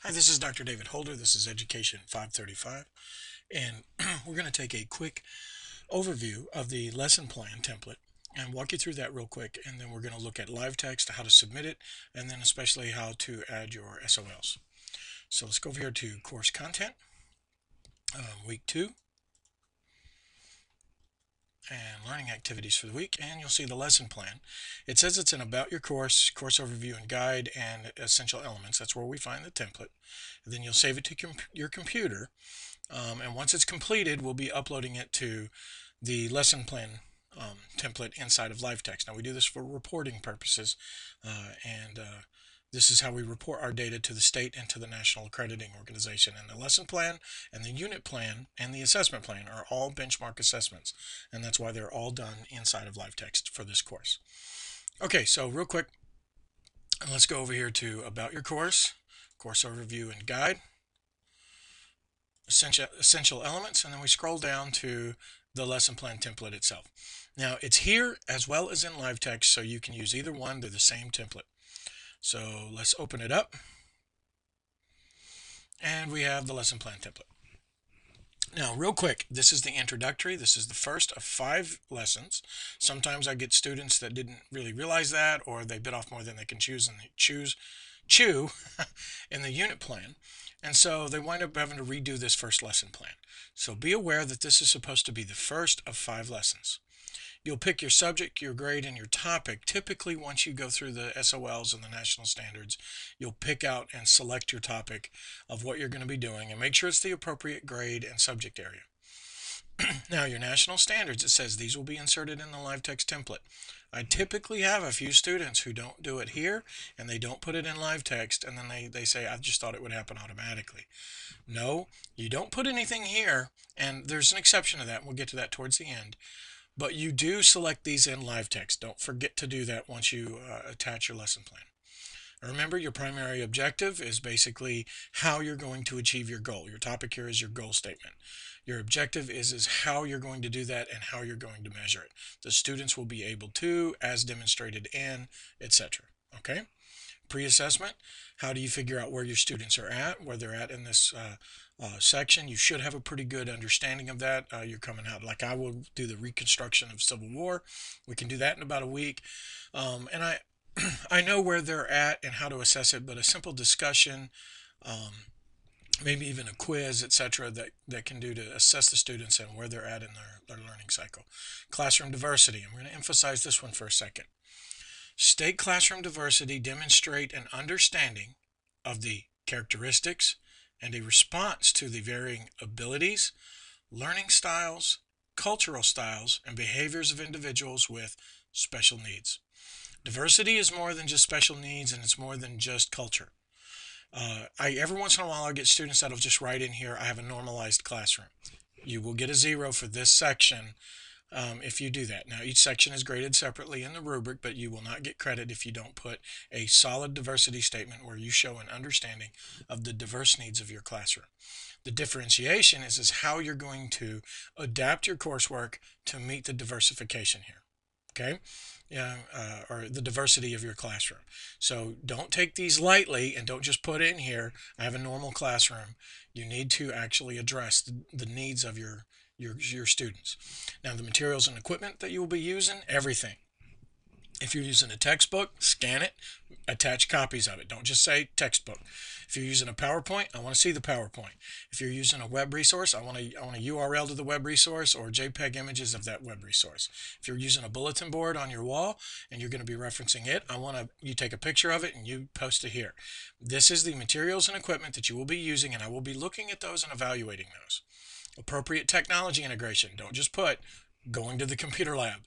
Hi, this is Dr. David Holder. This is Education 535, and we're going to take a quick overview of the lesson plan template and walk you through that real quick, and then we're going to look at live text, how to submit it, and then especially how to add your SOLs. So let's go over here to course content, week 2, and learning activities for the week, and you'll see the lesson plan. It says it's an about your course, course overview and guide, and essential elements. That's where we find the template. And then you'll save it to your computer, and once it's completed, we'll be uploading it to the lesson plan template inside of LiveText. Now we do this for reporting purposes, and this is how we report our data to the state and to the National Accrediting Organization. And the lesson plan and the unit plan and the assessment plan are all benchmark assessments, and that's why they're all done inside of LiveText for this course. Okay, so real quick, let's go over here to About Your Course, Course Overview and Guide, essential elements, and then we scroll down to the lesson plan template itself. Now it's here as well as in LiveText, so you can use either one. They're the same template. So let's open it up, and we have the lesson plan template. Now, real quick, this is the introductory. This is the first of 5 lessons. Sometimes I get students that didn't really realize that, or they bit off more than they can chew in the unit plan. And so they wind up having to redo this first lesson plan. So be aware that this is supposed to be the first of 5 lessons. You'll pick your subject, your grade, and your topic. Typically, once you go through the SOLs and the national standards, you'll pick out and select your topic of what you're going to be doing and make sure it's the appropriate grade and subject area. Now, your national standards, it says these will be inserted in the LiveText template. I typically have a few students who don't do it here, and they don't put it in LiveText, and then they say, I just thought it would happen automatically. No, you don't put anything here, and there's an exception to that, and we'll get to that towards the end. But you do select these in LiveText. Don't forget to do that once you attach your lesson plan. Remember, your primary objective is basically how you're going to achieve your goal. Your topic here is your goal statement. Your objective is how you're going to do that and how you're going to measure it. The students will be able to, as demonstrated in, etc. Okay? Pre-assessment, how do you figure out where your students are at, where they're at in this section? You should have a pretty good understanding of that. You're coming out, like I will do the reconstruction of Civil War. We can do that in about a week. And I know where they're at and how to assess it, but a simple discussion, maybe even a quiz, etc., that can do to assess the students and where they're at in their learning cycle. Classroom diversity. I'm going to emphasize this one for a second. State classroom diversity demonstrate an understanding of the characteristics and a response to the varying abilities, learning styles, cultural styles, and behaviors of individuals with special needs. Diversity is more than just special needs, and it's more than just culture. Every once in a while I get students that'll just write in here, I have a normalized classroom. You will get a 0 for this section if you do that. Now, each section is graded separately in the rubric, but you will not get credit if you don't put a solid diversity statement where you show an understanding of the diverse needs of your classroom. The differentiation is how you're going to adapt your coursework to meet the diversification here. Okay? Or the diversity of your classroom. So don't take these lightly and don't just put in here, I have a normal classroom. You need to actually address the needs of your students. Now, the materials and equipment that you will be using, everything. If you're using a textbook, scan it, attach copies of it. Don't just say textbook. If you're using a PowerPoint, I want to see the PowerPoint. If you're using a web resource, I want a URL to the web resource or JPEG images of that web resource. If you're using a bulletin board on your wall and you're going to be referencing it, you take a picture of it and you post it here. This is the materials and equipment that you will be using, and I will be looking at those and evaluating those. Appropriate technology integration. Don't just put going to the computer lab,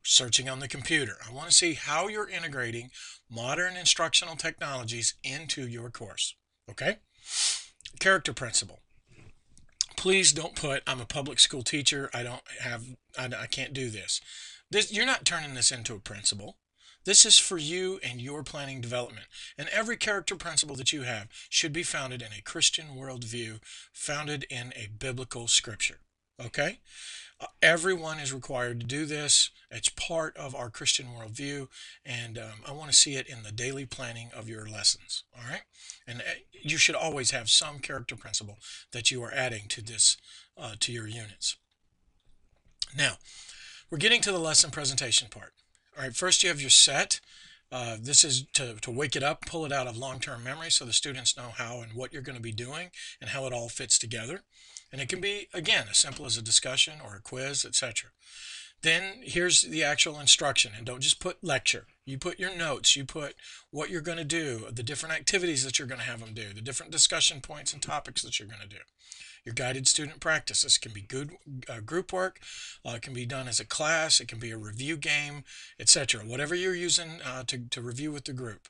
searching on the computer. I want to see how you're integrating modern instructional technologies into your course. Okay? Character principle. Please don't put, I'm a public school teacher, I can't do this. You're not turning this into a principle. This is for you and your planning development. And every character principle that you have should be founded in a Christian worldview, founded in a biblical scripture. Okay? Everyone is required to do this. It's part of our Christian worldview, and I want to see it in the daily planning of your lessons. All right, and you should always have some character principle that you are adding to this to your units. Now, we're getting to the lesson presentation part. All right, first you have your set. This is to wake it up, pull it out of long-term memory so the students know how and what you're going to be doing and how it all fits together. And it can be, again, as simple as a discussion or a quiz, etc. Then here's the actual instruction, and don't just put lecture. You put your notes, you put what you're going to do, the different activities that you're going to have them do, the different discussion points and topics that you're going to do. Your guided student practice. This can be good group work. It can be done as a class. It can be a review game, etc. Whatever you're using to review with the group.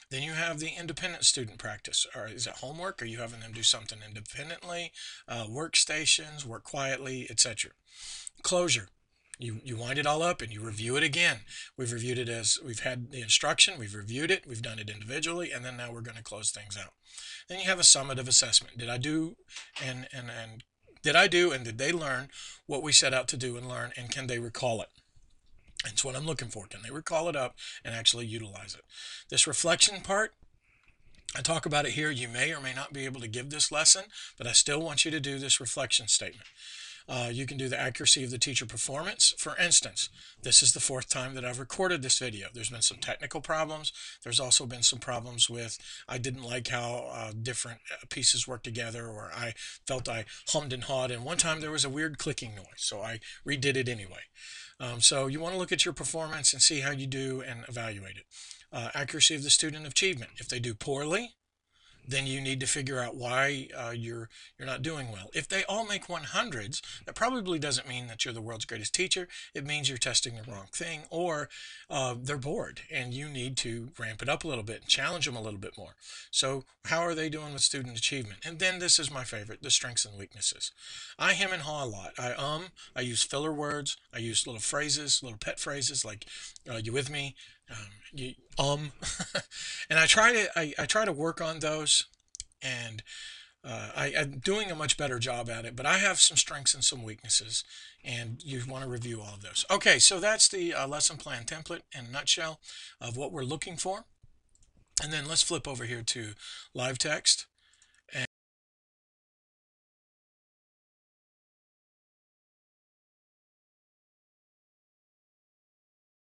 Then you have the independent student practice. Or is it homework? Are you having them do something independently? Workstations, work quietly, etc. Closure. You wind it all up and you review it again. We've reviewed it as we've had the instruction, we've reviewed it, we've done it individually, and then now we're going to close things out. Then you have a summative assessment. Did I do and did they learn what we set out to do and learn, and can they recall it? That's what I'm looking for. Can they recall it up and actually utilize it? This reflection part, I talk about it here. You may or may not be able to give this lesson, but I still want you to do this reflection statement. You can do the accuracy of the teacher performance. For instance, this is the fourth time that I've recorded this video. There's been some technical problems. There's also been some problems with I didn't like how different pieces work together, or I felt I hummed and hawed, and one time there was a weird clicking noise, so I redid it anyway. So you want to look at your performance and see how you do and evaluate it. Accuracy of the student achievement. If they do poorly, then you need to figure out why you're not doing well. If they all make 100s, that probably doesn't mean that you're the world's greatest teacher. It means you're testing the wrong thing, or they're bored and you need to ramp it up a little bit and challenge them a little bit more. So how are they doing with student achievement? And then this is my favorite, the strengths and weaknesses. I hem and haw a lot. I use filler words. I use little phrases, little pet phrases like you with me? You, and I try to work on those, and I'm doing a much better job at it, but I have some strengths and some weaknesses, and you want to review all of those. Okay, so that's the lesson plan template in a nutshell of what we're looking for. And then let's flip over here to live text.